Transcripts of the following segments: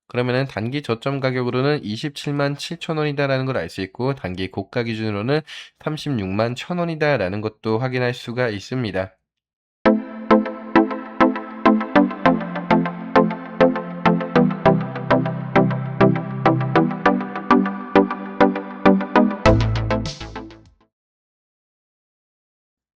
그러면은 단기 저점 가격으로는 27만 7천 원이다라는 걸 알 수 있고 단기 고가 기준으로는 36만 1천 원이다라는 것도 확인할 수가 있습니다.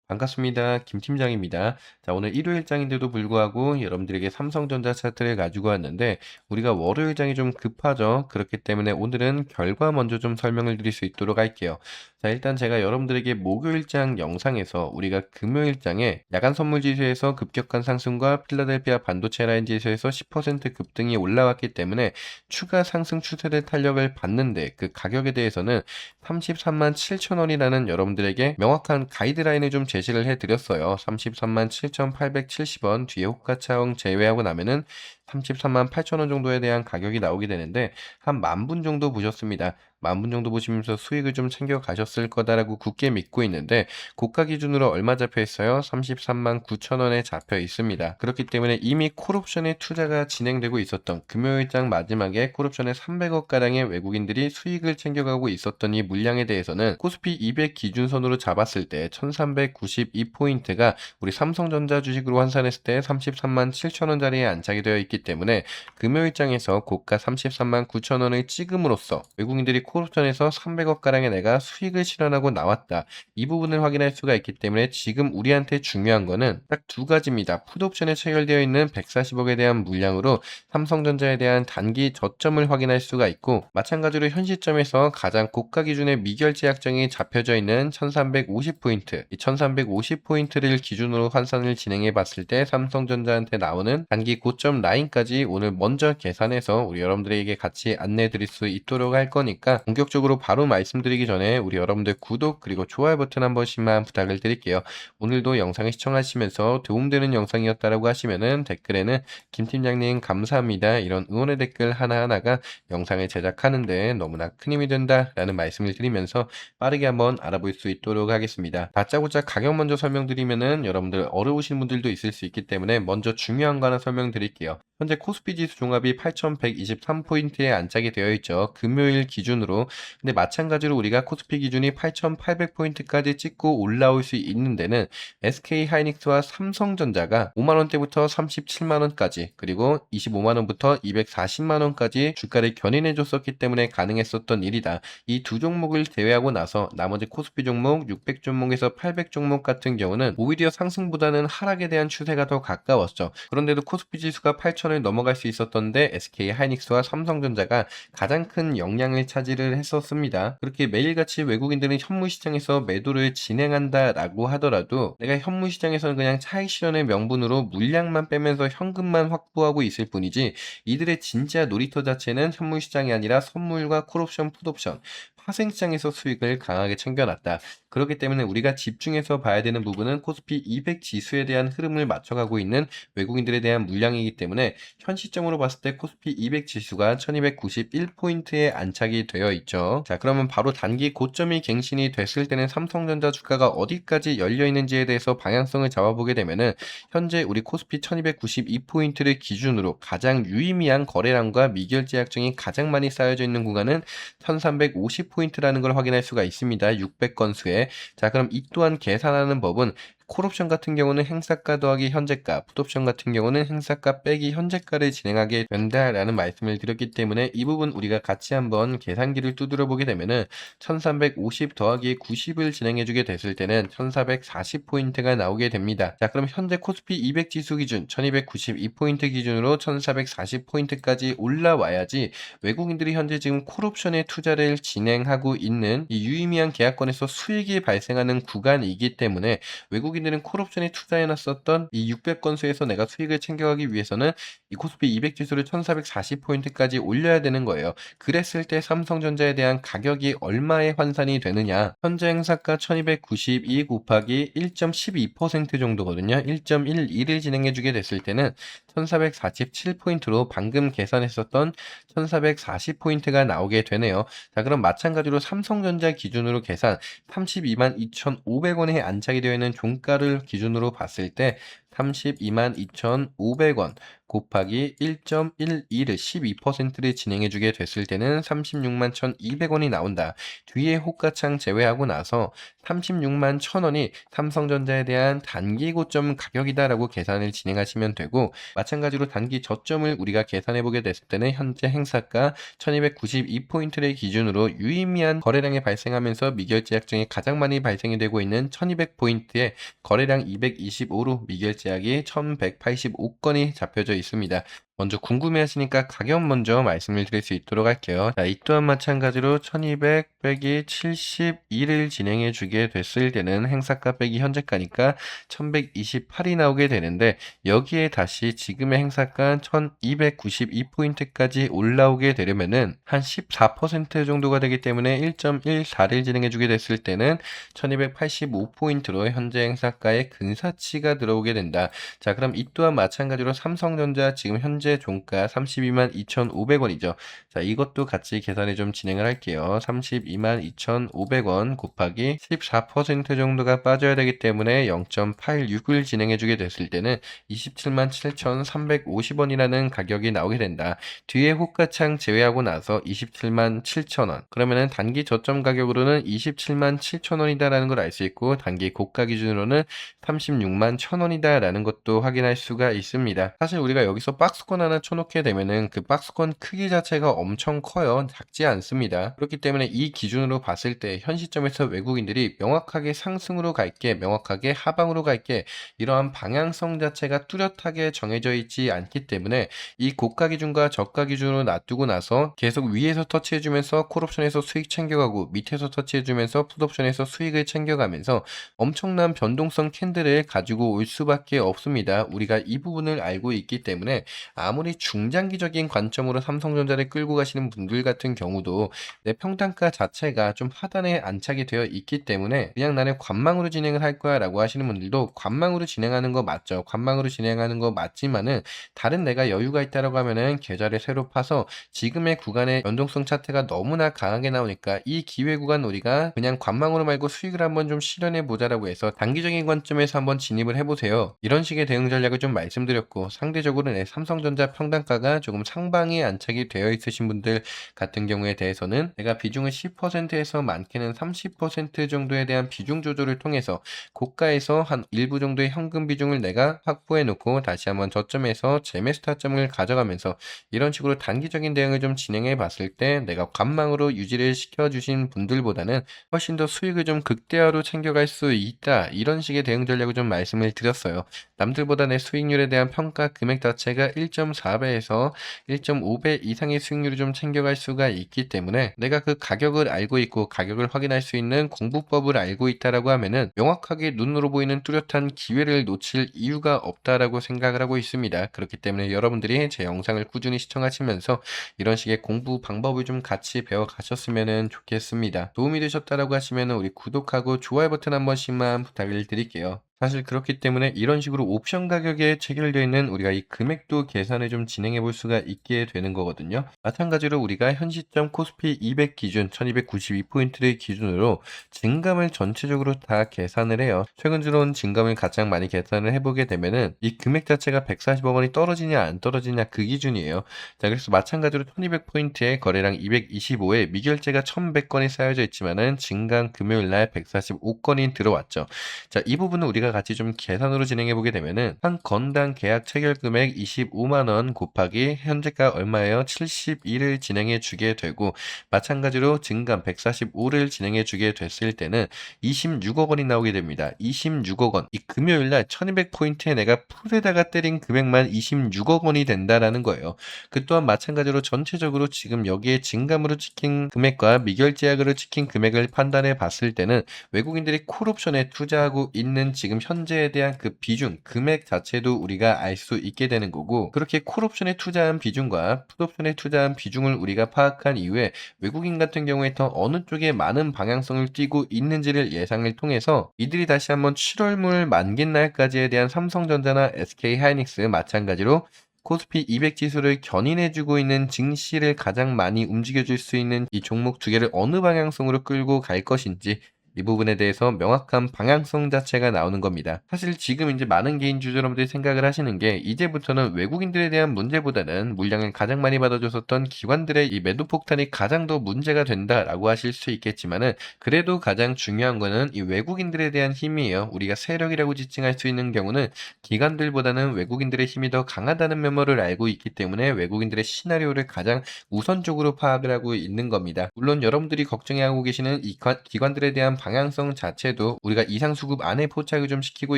반갑습니다. 김 팀장입니다. 자, 오늘 일요일장인데도 불구하고 여러분들에게 삼성전자 차트를 가지고 왔는데 우리가 월요일장이 좀 급하죠. 그렇기 때문에 오늘은 결과 먼저 좀 설명을 드릴 수 있도록 할게요. 자, 일단 제가 여러분들에게 목요일장 영상에서 우리가 금요일장에 야간 선물 지수에서 급격한 상승과 필라델피아 반도체 라인 지수에서 10% 급등이 올라왔기 때문에 추가 상승 추세대 탄력을 받는데 그 가격에 대해서는 33만 7천 원이라는 여러분들에게 명확한 가이드라인을 좀 제시를 해드렸어요. 33만 7,870원 뒤에 호가차익 제외하고 나면은 33만 8천 원 정도에 대한 가격이 나오게 되는데 한 10,000분 정도 보셨습니다. 10,000분 정도 보시면서 수익을 좀 챙겨 가셨을 거다라고 굳게 믿고 있는데 고가 기준으로 얼마 잡혀 있어요? 33만 9천 원에 잡혀 있습니다. 그렇기 때문에 이미 콜옵션에 투자가 진행되고 있었던 금요일장 마지막에 콜옵션에 300억 가량의 외국인들이 수익을 챙겨가고 있었던 이 물량에 대해서는 코스피 200 기준선으로 잡았을 때 1392포인트가 우리 삼성전자 주식으로 환산했을 때 33만 7천 원짜리에 안착이 되어 있기 때문에 금요일장에서 고가 33만 9천 원을 찍음으로써 외국인들이 콜옵션에서 300억 가량의 내가 수익을 실현하고 나왔다. 이 부분을 확인할 수가 있기 때문에 지금 우리한테 중요한 거는 딱 두 가지입니다. 풋옵션에 체결되어 있는 140억에 대한 물량으로 삼성전자에 대한 단기 저점을 확인할 수가 있고 마찬가지로 현 시점에서 가장 고가 기준의 미결제 약정이 잡혀져 있는 1350포인트 이 1350포인트를 기준으로 환산을 진행해 봤을 때 삼성전자한테 나오는 단기 고점 라인까지 오늘 먼저 계산해서 우리 여러분들에게 같이 안내 드릴 수 있도록 할 거니까 본격적으로 바로 말씀드리기 전에 우리 여러분들 구독 그리고 좋아요 버튼 한 번씩만 부탁을 드릴게요. 오늘도 영상을 시청하시면서 도움되는 영상이었다라고 하시면은 댓글에는 김 팀장님 감사합니다. 이런 응원의 댓글 하나하나가 영상을 제작하는데 너무나 큰 힘이 된다라는 말씀을 드리면서 빠르게 한번 알아볼 수 있도록 하겠습니다. 다짜고짜 가격 먼저 설명드리면은 여러분들 어려우신 분들도 있을 수 있기 때문에 먼저 중요한 거 하나 설명드릴게요. 현재 코스피 지수 종합이 8,123포인트에 안착이 되어 있죠. 금요일 기준으로. 근데 마찬가지로 우리가 코스피 기준이 8,800포인트까지 찍고 올라올 수 있는 데는 SK 하이닉스와 삼성전자가 5만 원대부터 37만 원까지 그리고 25만 원부터 240만 원까지 주가를 견인해 줬었기 때문에 가능했었던 일이다. 이 두 종목을 제외하고 나서 나머지 코스피 종목 600 종목에서 800 종목 같은 경우는 오히려 상승보다는 하락에 대한 추세가 더 가까웠죠. 그런데도 코스피 지수가 8천을 넘어갈 수 있었던데 SK 하이닉스와 삼성전자가 가장 큰 영향을 차지를 했었습니다. 그렇게 매일같이 외국인들은 현물 시장에서 매도를 진행한다라고 하더라도 내가 현물 시장에서는 그냥 차익 실현의 명분으로 물량만 빼면서 현금만 확보하고 있을 뿐이지 이들의 진짜 놀이터 자체는 현물 시장이 아니라 선물과 콜옵션, 풋옵션 파생시장에서 수익을 강하게 챙겨놨다. 그렇기 때문에 우리가 집중해서 봐야 되는 부분은 코스피 200 지수에 대한 흐름을 맞춰가고 있는 외국인들에 대한 물량이기 때문에 현 시점으로 봤을 때 코스피 200 지수가 1291포인트에 안착이 되어 있죠. 자, 그러면 바로 단기 고점이 갱신이 됐을 때는 삼성전자 주가가 어디까지 열려 있는지에 대해서 방향성을 잡아보게 되면은 현재 우리 코스피 1292포인트를 기준으로 가장 유의미한 거래량과 미결제 약정이 가장 많이 쌓여져 있는 구간은 1350포인트라는 걸 확인할 수가 있습니다. 600건수에. 자, 그럼 이 또한 계산하는 법은 콜옵션 같은 경우는 행사가 더하기 현재가, 풋옵션 같은 경우는 행사가 빼기 현재가를 진행하게 된다라는 말씀을 드렸기 때문에 이 부분 우리가 같이 한번 계산기를 두드려 보게 되면은 1350 더하기 90을 진행해 주게 됐을 때는 1440포인트가 나오게 됩니다. 자, 그럼 현재 코스피 200 지수 기준 1292포인트 기준으로 1440포인트까지 올라와야지 외국인들이 현재 지금 콜옵션에 투자를 진행하고 있는 이 유의미한 계약권에서 수익이 발생하는 구간이기 때문에 외국인들은 콜옵션에 투자해놨었던 이 600건수에서 내가 수익을 챙겨가기 위해서는 이 코스피 200 지수를 1440포인트까지 올려야 되는 거예요. 그랬을 때 삼성전자에 대한 가격이 얼마에 환산이 되느냐. 현재 행사가 1292 곱하기 1.12% 정도거든요. 1.11을 진행해주게 됐을 때는 1447포인트로 방금 계산했었던 1440포인트가 나오게 되네요. 자, 그럼 마찬가지로 삼성전자 기준으로 계산 32만 2,500원에 안착이 되어 있는 종가를 기준으로 봤을 때 32만 2,500원 곱하기 1.12를 12%를 진행해 주게 됐을 때는 36만 1,200원이 나온다. 뒤에 호가창 제외하고 나서 36만 1,000원이 삼성전자에 대한 단기 고점 가격이다라고 계산을 진행하시면 되고, 마찬가지로 단기 저점을 우리가 계산해 보게 됐을 때는 현재 행사가 1292포인트를 기준으로 유의미한 거래량이 발생하면서 미결제약증이 가장 많이 발생이 되고 있는 1200포인트에 거래량 225로 미결제약이 1185건이 잡혀져 있습니다. 먼저 궁금해하시니까 가격 먼저 말씀을 드릴 수 있도록 할게요. 자, 이 또한 마찬가지로 1200 빼기 72를 진행해 주게 됐을 때는 행사가 빼기 현재가니까 1128이 나오게 되는데, 여기에 다시 지금의 행사가 1292포인트까지 올라오게 되려면은 한 14% 정도가 되기 때문에 1.14를 진행해 주게 됐을 때는 1285포인트로 현재 행사가의 근사치가 들어오게 된다. 자, 그럼 이 또한 마찬가지로 삼성전자 지금 현재 종가 32만 2,500원이죠. 자, 이것도 같이 계산을 좀 진행을 할게요. 32만 2,500원 곱하기 14% 정도가 빠져야 되기 때문에 0.86을 진행해 주게 됐을 때는 27만 7,350원이라는 가격이 나오게 된다. 뒤에 호가창 제외하고 나서 27만 7천원. 그러면은 단기 저점 가격으로는 27만 7천원이다라는 걸 알 수 있고, 단기 고가 기준으로는 36만 1,000원이다라는 것도 확인할 수가 있습니다. 사실 우리가 여기서 박스권 하나 쳐놓게 되면은 그 박스권 크기 자체가 엄청 커요. 작지 않습니다. 그렇기 때문에 이 기준으로 봤을 때 현 시점에서 외국인들이 명확하게 상승으로 갈게, 명확하게 하방으로 갈게, 이러한 방향성 자체가 뚜렷하게 정해져 있지 않기 때문에 이 고가 기준과 저가 기준으로 놔두고 나서 계속 위에서 터치해주면서 콜옵션에서 수익 챙겨가고, 밑에서 터치해주면서 풋옵션에서 수익을 챙겨가면서 엄청난 변동성 캔들을 가지고 올 수밖에 없습니다. 우리가 이 부분을 알고 있기 때문에 아무리 중장기적인 관점으로 삼성전자를 끌고 가시는 분들 같은 경우도 내 평단가 자체가 좀 하단에 안착이 되어 있기 때문에 그냥 나는 관망으로 진행을 할 거야 라고 하시는 분들도 관망으로 진행하는 거 맞죠. 관망으로 진행하는 거 맞지만은 다른 내가 여유가 있다라고 하면은 계좌를 새로 파서 지금의 구간의 변동성 차트가 너무나 강하게 나오니까 이 기회 구간 우리가 그냥 관망으로 말고 수익을 한번 좀 실현해 보자라고 해서 단기적인 관점에서 한번 진입을 해보세요. 이런 식의 대응 전략을 좀 말씀드렸고, 상대적으로 내 삼성전자 평단가가 조금 상방에 안착이 되어 있으신 분들 같은 경우에 대해서는 내가 비중을 10%에서 많게는 30% 정도에 대한 비중 조절을 통해서 고가에서 한 일부 정도의 현금 비중을 내가 확보해 놓고 다시 한번 저점에서 재매수 타점을 가져가면서 이런 식으로 단기적인 대응을 좀 진행해 봤을 때 내가 관망으로 유지를 시켜주신 분들보다는 훨씬 더 수익을 좀 극대화로 챙겨갈 수 있다, 이런 식의 대응 전략을 좀 말씀을 드렸어요. 남들보다 내 수익률에 대한 평가 금액 자체가 1.4배에서 1.5배 이상의 수익률을 좀 챙겨갈 수가 있기 때문에 내가 그 가격을 알고 있고 가격을 확인할 수 있는 공부법을 알고 있다라고 하면은 명확하게 눈으로 보이는 뚜렷한 기회를 놓칠 이유가 없다라고 생각을 하고 있습니다. 그렇기 때문에 여러분들이 제 영상을 꾸준히 시청하시면서 이런 식의 공부 방법을 좀 같이 배워 가셨으면 좋겠습니다. 도움이 되셨다라고 하시면 우리 구독하고 좋아요 버튼 한 번씩만 부탁을 드릴게요. 사실 그렇기 때문에 이런 식으로 옵션 가격에 체결되어 있는 우리가 이 금액도 계산을 좀 진행해 볼 수가 있게 되는 거거든요. 마찬가지로 우리가 현 시점 코스피 200 기준 1292포인트를 기준으로 증감을 전체적으로 다 계산을 해요. 최근 들어온 증감을 가장 많이 계산을 해보게 되면은 이 금액 자체가 140억 원이 떨어지냐 안 떨어지냐 그 기준이에요. 자, 그래서 마찬가지로 1200포인트에 거래량 225에 미결제가 1100건이 쌓여져 있지만은 증감 금요일날 145건이 들어왔죠. 자, 이 부분은 우리가 같이 좀 계산으로 진행해 보게 되면은 한 건당 계약 체결 금액 25만 원 곱하기 현재가 얼마예요? 72를 진행해 주게 되고, 마찬가지로 증감 145를 진행해 주게 됐을 때는 26억 원이 나오게 됩니다. 26억 원. 이 금요일 날 1200포인트에 내가 풀에다가 때린 금액만 26억 원이 된다라는 거예요. 그 또한 마찬가지로 전체적으로 지금 여기에 증감으로 찍힌 금액과 미결제약으로 찍힌 금액을 판단해 봤을 때는 외국인들이 콜옵션에 투자하고 있는 지금 현재에 대한 그 비중, 금액 자체도 우리가 알 수 있게 되는 거고, 그렇게 콜옵션에 투자한 비중과 풋옵션에 투자한 비중을 우리가 파악한 이후에 외국인 같은 경우에 더 어느 쪽에 많은 방향성을 띠고 있는지를 예상을 통해서 이들이 다시 한번 7월물 만기 날까지에 대한 삼성전자나 SK하이닉스 마찬가지로 코스피 200 지수를 견인해주고 있는 증시를 가장 많이 움직여줄 수 있는 이 종목 두 개를 어느 방향성으로 끌고 갈 것인지, 이 부분에 대해서 명확한 방향성 자체가 나오는 겁니다. 사실 지금 이제 많은 개인 주주여러분들이 생각을 하시는 게 이제부터는 외국인들에 대한 문제보다는 물량을 가장 많이 받아줬었던 기관들의 이 매도 폭탄이 가장 더 문제가 된다라고 하실 수 있겠지만은 그래도 가장 중요한 거는 이 외국인들에 대한 힘이에요. 우리가 세력이라고 지칭할 수 있는 경우는 기관들보다는 외국인들의 힘이 더 강하다는 면모를 알고 있기 때문에 외국인들의 시나리오를 가장 우선적으로 파악을 하고 있는 겁니다. 물론 여러분들이 걱정하고 계시는 이 기관들에 대한 방향성 자체도 우리가 이상수급 안에 포착을 좀 시키고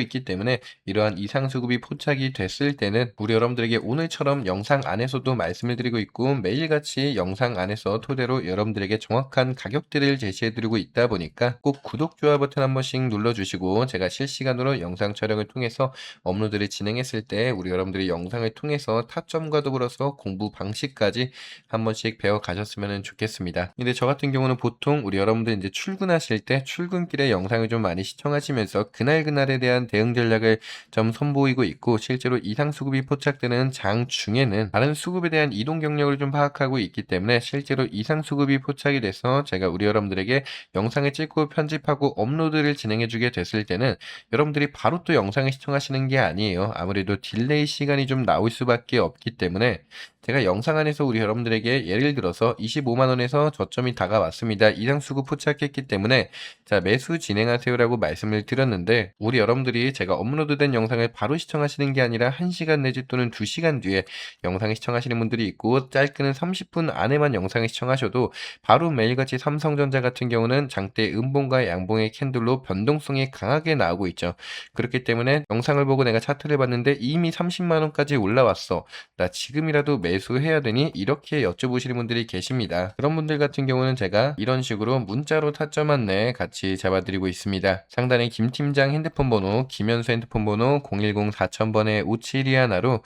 있기 때문에 이러한 이상수급이 포착이 됐을 때는 우리 여러분들에게 오늘처럼 영상 안에서도 말씀을 드리고 있고 매일같이 영상 안에서 토대로 여러분들에게 정확한 가격들을 제시해드리고 있다 보니까 꼭 구독, 좋아요 버튼 한 번씩 눌러주시고 제가 실시간으로 영상 촬영을 통해서 업로드를 진행했을 때 우리 여러분들이 영상을 통해서 타점과 더불어서 공부 방식까지 한 번씩 배워 가셨으면 좋겠습니다. 근데 저 같은 경우는 보통 우리 여러분들 이제 출근하실 때 출근길에 영상을 좀 많이 시청하시면서 그날그날에 대한 대응 전략을 좀 선보이고 있고 실제로 이상 수급이 포착되는 장 중에는 다른 수급에 대한 이동 경력을 좀 파악하고 있기 때문에 실제로 이상 수급이 포착이 돼서 제가 우리 여러분들에게 영상을 찍고 편집하고 업로드를 진행해 주게 됐을 때는 여러분들이 바로 또 영상을 시청하시는 게 아니에요. 아무래도 딜레이 시간이 좀 나올 수밖에 없기 때문에 제가 영상 안에서 우리 여러분들에게 예를 들어서 25만 원에서 저점이 다가왔습니다. 이상 수급 포착했기 때문에 자 매수 진행하세요라고 말씀을 드렸는데 우리 여러분들이 제가 업로드된 영상을 바로 시청하시는 게 아니라 1시간 내지 또는 2시간 뒤에 영상을 시청하시는 분들이 있고 짧게는 30분 안에만 영상을 시청하셔도 바로 매일같이 삼성전자 같은 경우는 장대 음봉과 양봉의 캔들로 변동성이 강하게 나오고 있죠. 그렇기 때문에 영상을 보고 내가 차트를 봤는데 이미 30만 원까지 올라왔어. 나 지금이라도 매수해야 되니? 이렇게 여쭤보시는 분들이 계십니다. 그런 분들 같은 경우는 제가 이런 식으로 문자로 타점 안내 같이 잡아드리고 있습니다. 상단에 김 팀장 핸드폰 번호, 김현수 핸드폰 번호 010-4000번에 5721로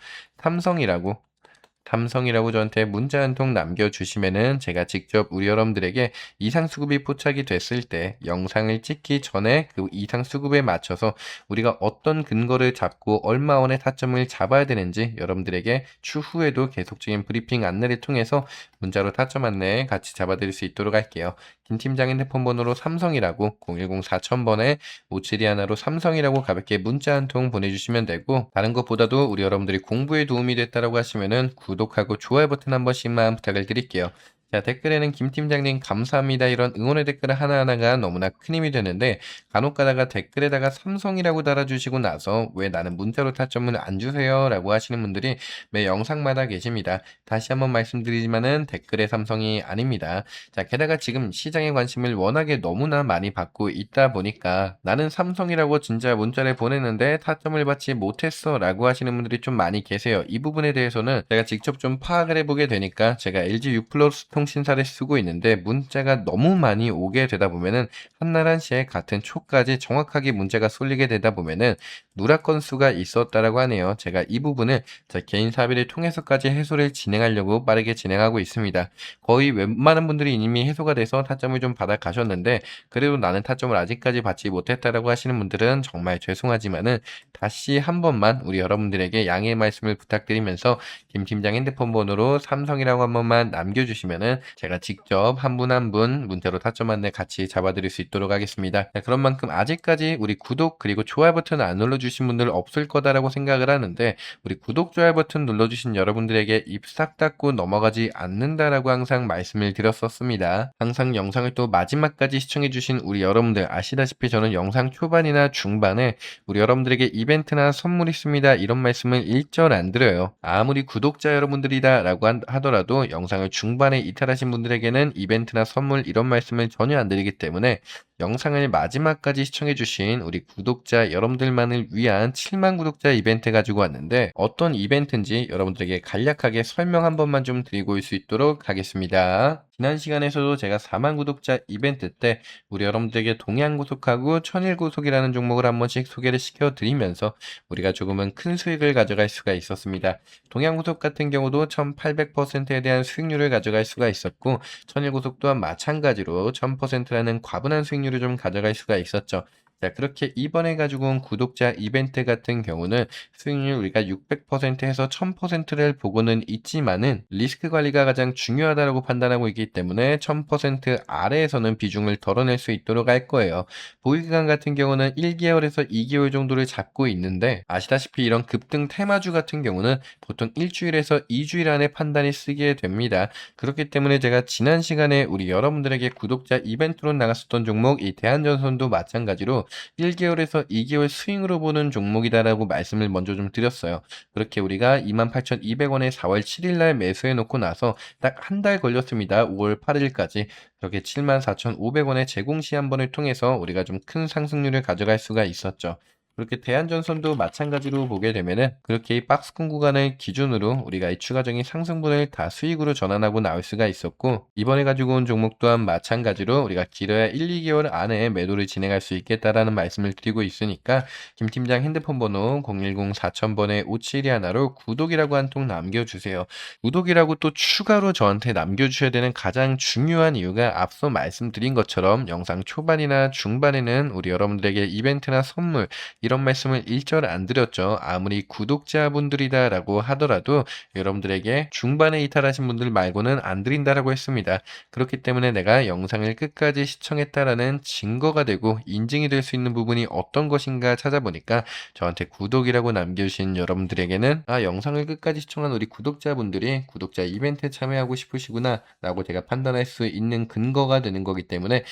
삼성이라고 저한테 문자 한 통 남겨주시면은 제가 직접 우리 여러분들에게 이상 수급이 포착이 됐을 때 영상을 찍기 전에 그 이상 수급에 맞춰서 우리가 어떤 근거를 잡고 얼마 원의 타점을 잡아야 되는지 여러분들에게 추후에도 계속적인 브리핑 안내를 통해서 문자로 타점 안내 같이 잡아드릴 수 있도록 할게요. 김 팀장 핸드폰 번호로 삼성이라고 010-4000번에 5721로 삼성이라고 가볍게 문자 한 통 보내주시면 되고 다른 것보다도 우리 여러분들이 공부에 도움이 됐다라고 하시면은 구독하고 좋아요 버튼 한 번씩만 부탁을 드릴게요. 자, 댓글에는 김 팀장님 감사합니다 이런 응원의 댓글 하나하나가 너무나 큰 힘이 되는데 간혹 가다가 댓글에다가 삼성이라고 달아주시고 나서 왜 나는 문자로 타점을 안 주세요 라고 하시는 분들이 매 영상마다 계십니다. 다시 한번 말씀드리지만은 댓글에 삼성이 아닙니다. 자, 게다가 지금 시장의 관심을 워낙에 너무나 많이 받고 있다 보니까 나는 삼성이라고 진짜 문자를 보냈는데 타점을 받지 못했어 라고 하시는 분들이 좀 많이 계세요. 이 부분에 대해서는 제가 직접 좀 파악을 해보게 되니까 제가 LG U+ 통신사를 쓰고 있는데 문자가 너무 많이 오게 되다 보면은 한날 한시에 같은 초까지 정확하게 문자가 쏠리게 되다 보면은 누락 건수가 있었다라고 하네요. 제가 이 부분을 제 개인 사비를 통해서까지 해소를 진행하려고 빠르게 진행하고 있습니다. 거의 웬만한 분들이 이미 해소가 돼서 타점을 좀 받아 가셨는데 그래도 나는 타점을 아직까지 받지 못했다라고 하시는 분들은 정말 죄송하지만은 다시 한 번만 우리 여러분들에게 양해의 말씀을 부탁드리면서 김 팀장 핸드폰 번호로 삼성이라고 한 번만 남겨주시면은 제가 직접 한 분 한 분 문자로 타점 안내 같이 잡아드릴 수 있도록 하겠습니다. 자, 그런 만큼 아직까지 우리 구독 그리고 좋아요 버튼 안 눌러주신 분들 없을 거다라고 생각을 하는데 우리 구독, 좋아요 버튼 눌러주신 여러분들에게 입 싹 닫고 넘어가지 않는다라고 항상 말씀을 드렸었습니다. 항상 영상을 또 마지막까지 시청해주신 우리 여러분들 아시다시피 저는 영상 초반이나 중반에 우리 여러분들에게 이벤트나 선물 있습니다 이런 말씀을 일절 안 드려요. 아무리 구독자 여러분들이다 라고 하더라도 영상을 중반에 이탈하신 분들에게는 이벤트나 선물 이런 말씀을 전혀 안 드리기 때문에 영상을 마지막까지 시청해주신 우리 구독자 여러분들만을 위한 7만 구독자 이벤트 가지고 왔는데 어떤 이벤트인지 여러분들에게 간략하게 설명 한 번만 좀 드리고 올 수 있도록 하겠습니다. 지난 시간에서도 제가 4만 구독자 이벤트 때 우리 여러분들에게 동양고속하고 천일고속이라는 종목을 한 번씩 소개를 시켜드리면서 우리가 조금은 큰 수익을 가져갈 수가 있었습니다. 동양고속 같은 경우도 1800%에 대한 수익률을 가져갈 수가 있었고 천일고속 또한 마찬가지로 1000%라는 과분한 수익률을 좀 가져갈 수가 있었죠. 자, 그렇게 이번에 가지고 온 구독자 이벤트 같은 경우는 수익률 우리가 600% 해서 1000%를 보고는 있지만은 리스크 관리가 가장 중요하다고 판단하고 있기 때문에 1000% 아래에서는 비중을 덜어낼 수 있도록 할 거예요. 보유기간 같은 경우는 1개월에서 2개월 정도를 잡고 있는데 아시다시피 이런 급등 테마주 같은 경우는 보통 일주일에서 2주일 안에 판단이 쓰게 됩니다. 그렇기 때문에 제가 지난 시간에 우리 여러분들에게 구독자 이벤트로 나갔었던 종목 이 대한전선도 마찬가지로 1개월에서 2개월 스윙으로 보는 종목이다라고 말씀을 먼저 좀 드렸어요. 그렇게 우리가 28,200원에 4월 7일 날 매수해 놓고 나서 딱 한 달 걸렸습니다. 5월 8일까지. 그렇게 74,500원의 제공 시한번을 통해서 우리가 좀 큰 상승률을 가져갈 수가 있었죠. 그렇게 대한전선도 마찬가지로 보게 되면은 그렇게 이 박스권 구간을 기준으로 우리가 이 추가적인 상승분을 다 수익으로 전환하고 나올 수가 있었고 이번에 가지고 온 종목 또한 마찬가지로 우리가 길어야 1, 2개월 안에 매도를 진행할 수 있겠다라는 말씀을 드리고 있으니까 김 팀장 핸드폰 번호 010-4000번에 57이 하나로 구독이라고 한 통 남겨주세요. 구독이라고 또 추가로 저한테 남겨주셔야 되는 가장 중요한 이유가 앞서 말씀드린 것처럼 영상 초반이나 중반에는 우리 여러분들에게 이벤트나 선물 이런 말씀을 일절 안 드렸죠. 아무리 구독자분들이다라고 하더라도 여러분들에게 중반에 이탈하신 분들 말고는 안 드린다라고 했습니다. 그렇기 때문에 내가 영상을 끝까지 시청했다라는 증거가 되고 인증이 될 수 있는 부분이 어떤 것인가 찾아보니까 저한테 구독이라고 남겨주신 여러분들에게는 영상을 끝까지 시청한 우리 구독자분들이 구독자 이벤트에 참여하고 싶으시구나 라고 제가 판단할 수 있는 근거가 되는 거기 때문에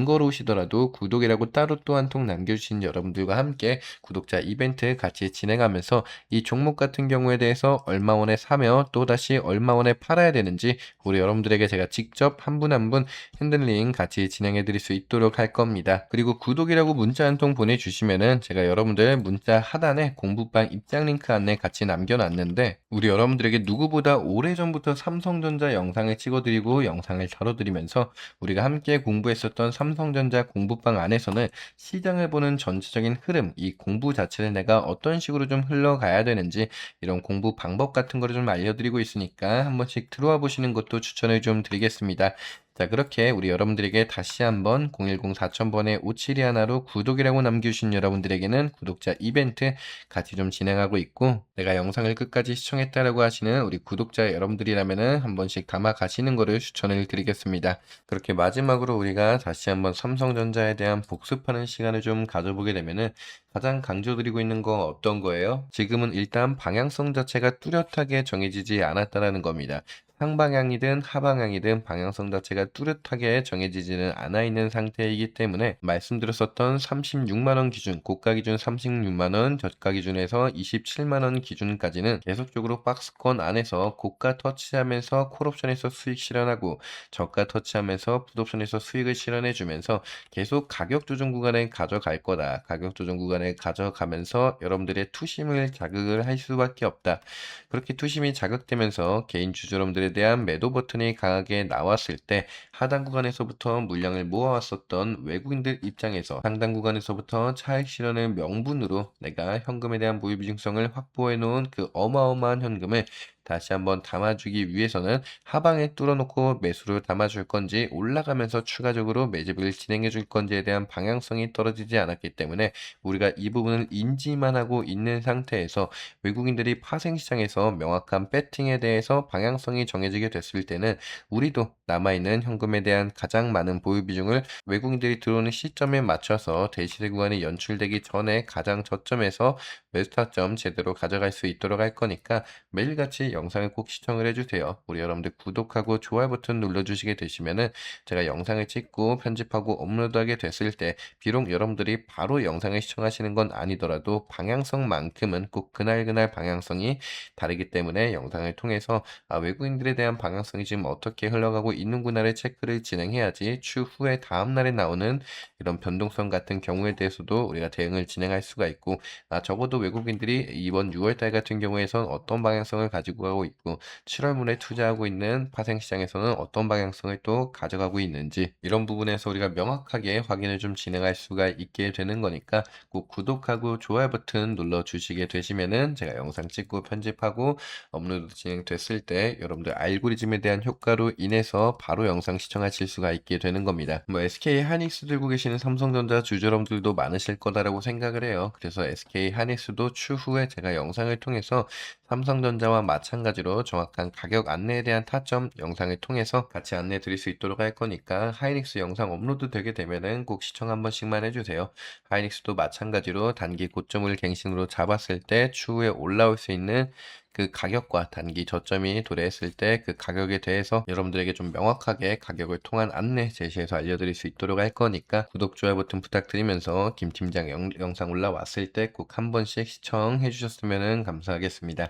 번거로우시더라도 구독이라고 따로 또 한 통 남겨주신 여러분들과 함께 구독자 이벤트 같이 진행하면서 이 종목 같은 경우에 대해서 얼마 원에 사며 또다시 얼마 원에 팔아야 되는지 우리 여러분들에게 제가 직접 한 분 한 분 핸들링 같이 진행해 드릴 수 있도록 할 겁니다. 그리고 구독이라고 문자 한 통 보내주시면은 제가 여러분들 문자 하단에 공부방 입장 링크 안내 같이 남겨놨는데 우리 여러분들에게 누구보다 오래전부터 삼성전자 영상을 찍어드리고 영상을 다뤄드리면서 우리가 함께 공부했었던 삼성전자 공부방 안에서는 시장을 보는 전체적인 흐름, 이 공부 자체를 내가 어떤 식으로 좀 흘러가야 되는지 이런 공부 방법 같은 거를 좀 알려드리고 있으니까 한 번씩 들어와 보시는 것도 추천을 좀 드리겠습니다. 자, 그렇게 우리 여러분들에게 다시 한번 010-4000번에 57이 하나로 구독이라고 남겨주신 여러분들에게는 구독자 이벤트 같이 좀 진행하고 있고 내가 영상을 끝까지 시청했다라고 하시는 우리 구독자 여러분들이라면은 한 번씩 담아 가시는 거를 추천을 드리겠습니다. 그렇게 마지막으로 우리가 다시 한번 삼성전자에 대한 복습하는 시간을 좀 가져보게 되면은 가장 강조드리고 있는 거 어떤 거예요? 지금은 일단 방향성 자체가 뚜렷하게 정해지지 않았다라는 겁니다. 상방향이든 하방향이든 방향성 자체가 뚜렷하게 정해지지는 않아 있는 상태이기 때문에 말씀드렸었던 36만원 기준, 고가 기준 36만원, 저가 기준에서 27만원 기준까지는 계속적으로 박스권 안에서 고가 터치하면서 콜옵션에서 수익 실현하고 저가 터치하면서 풋옵션에서 수익을 실현해주면서 계속 가격 조정 구간에 가져갈 거다. 가격 조정 구간에 가져가면서 여러분들의 투심을 자극을 할 수밖에 없다. 그렇게 투심이 자극되면서 개인 주주들에 대한 매도 버튼이 강하게 나왔을 때 하단 구간에서부터 물량을 모아왔었던 외국인들 입장에서 상단 구간에서부터 차익 실현을 명분으로 내가 현금에 대한 보유 비중성을 확보해 놓은 그 어마어마한 현금을 다시 한번 담아주기 위해서는 하방에 뚫어놓고 매수를 담아줄 건지 올라가면서 추가적으로 매집을 진행해 줄 건지에 대한 방향성이 떨어지지 않았기 때문에 우리가 이 부분을 인지만 하고 있는 상태에서 외국인들이 파생시장에서 명확한 배팅에 대해서 방향성이 정해지게 됐을 때는 우리도 남아있는 현금에 대한 가장 많은 보유 비중을 외국인들이 들어오는 시점에 맞춰서 대시세 구간이 연출되기 전에 가장 저점에서 매수 타점 제대로 가져갈 수 있도록 할 거니까 매일같이 영상을 꼭 시청을 해주세요. 우리 여러분들 구독하고 좋아요 버튼 눌러주시게 되시면은 제가 영상을 찍고 편집하고 업로드하게 됐을 때 비록 여러분들이 바로 영상을 시청하시는 건 아니더라도 방향성만큼은 꼭 그날 방향성이 다르기 때문에 영상을 통해서 외국인들에 대한 방향성이 지금 어떻게 흘러가고 있는구나를 체크를 진행해야지 추후에 다음날에 나오는 이런 변동성 같은 경우에 대해서도 우리가 대응을 진행할 수가 있고 적어도 외국인들이 이번 6월 달 같은 경우에선 어떤 방향성을 가지고 가고 있고 7월물에 투자하고 있는 파생시장에서는 어떤 방향성을 또 가져가고 있는지 이런 부분에서 우리가 명확하게 확인을 좀 진행할 수가 있게 되는 거니까 꼭 구독하고 좋아요 버튼 눌러주시게 되시면은 제가 영상 찍고 편집하고 업로드 진행됐을 때 여러분들 알고리즘에 대한 효과로 인해서 바로 영상 시청하실 수가 있게 되는 겁니다. 뭐 SK 하이닉스 들고 계시는 삼성전자 주주여러분들도 많으실 거다라고 생각을 해요. 그래서 SK 하이닉스도 추후에 제가 영상을 통해서 삼성전자와 마찬가지로 정확한 가격 안내에 대한 타점 영상을 통해서 같이 안내 드릴 수 있도록 할 거니까 하이닉스 영상 업로드 되게 되면은 꼭 시청 한 번씩만 해주세요. 하이닉스도 마찬가지로 단기 고점을 갱신으로 잡았을 때 추후에 올라올 수 있는 그 가격과 단기 저점이 도래했을 때 그 가격에 대해서 여러분들에게 좀 명확하게 가격을 통한 안내 제시해서 알려드릴 수 있도록 할 거니까 구독, 좋아요 버튼 부탁드리면서 김 팀장 영상 올라왔을 때 꼭 한 번씩 시청해 주셨으면 감사하겠습니다.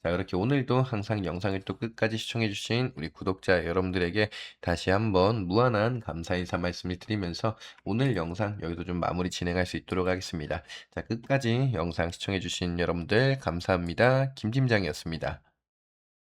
자, 그렇게 오늘도 항상 영상을 또 끝까지 시청해주신 우리 구독자 여러분들에게 다시 한번 무한한 감사 인사 말씀을 드리면서 오늘 영상 여기도 좀 마무리 진행할 수 있도록 하겠습니다. 자, 끝까지 영상 시청해주신 여러분들 감사합니다. 김 팀장이었습니다.